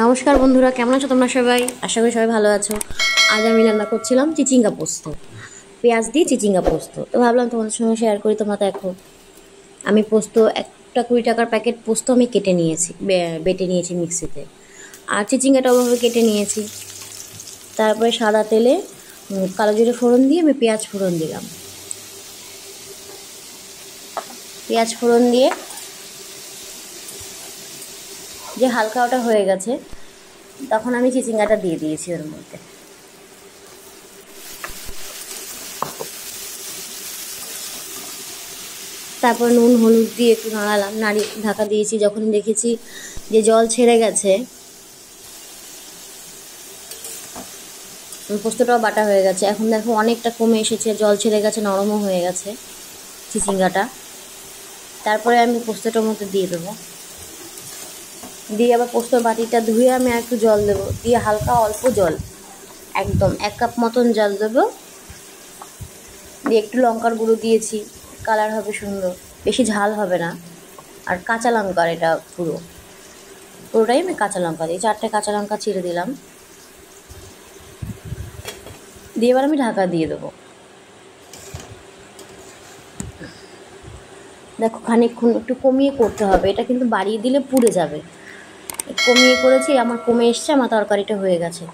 নমস্কার বন্ধুরা, কেমন আছো তোমরা সবাই? আশা করি সবাই ভালো আছো। আজ আমি রান্না করছিলাম চিচিঙ্গা পোস্ত, পেঁয়াজ দিয়ে চিচিঙ্গা পোস্ত। তো ভাবলাম তোমাদের সঙ্গে শেয়ার করি। তোমরা দেখো, আমি পোস্ত একটা 20 টাকার প্যাকেট পোস্ত আমি কেটে নিয়েছি, বেটে নিয়েছি মিক্সিতে। আর চিচিঙ্গাটা ওভাবে কেটে নিয়েছি। তারপরে সাদা তেলে কালো জিরে ফোড়ন দিয়ে আমি পেঁয়াজ ফোড়ন দিলাম। পেঁয়াজ ফোড়ন দিয়ে যে হালকা ওটা হয়ে গেছে, তখন আমি চিচিঙ্গাটা দিয়ে দিয়েছি ওর মধ্যে। তারপর নুন হলুদ দিয়ে একটু নাড়ালাম, ঢাকা দিয়েছি। যখন দেখেছি যে জল ছেড়ে গেছে, পোস্তটাও বাটা হয়ে গেছে, এখন দেখো অনেকটা কমে এসেছে, জল ছেড়ে গেছে, নরমও হয়ে গেছে চিচিঙ্গাটা। তারপরে আমি পোস্তটার মধ্যে দিয়ে দেবো, দিয়ে আবার পোস্তর বাটিটা ধুয়ে আমি আর একটু জল দেবো, দিয়ে হালকা অল্প জল, একদম 1 কাপ মতন জল দেবো। দিয়ে একটু লঙ্কার গুঁড়ো দিয়েছি, কালার হবে সুন্দর, বেশি ঝাল হবে না। আর কাঁচা লঙ্কার এটা পুরোটাই আমি কাঁচা লঙ্কা দিই, 4টে কাঁচা লঙ্কা ছিঁড়ে দিলাম। দিয়ে এবার আমি ঢাকা দিয়ে দেবো। দেখো খানিকক্ষণ একটু কমিয়ে করতে হবে, এটা কিন্তু বাড়িয়ে দিলে পুড়ে যাবে। কমিয়ে করেছি, আমার কমে এসছে, আমার তরকারিটা হয়ে গেছে।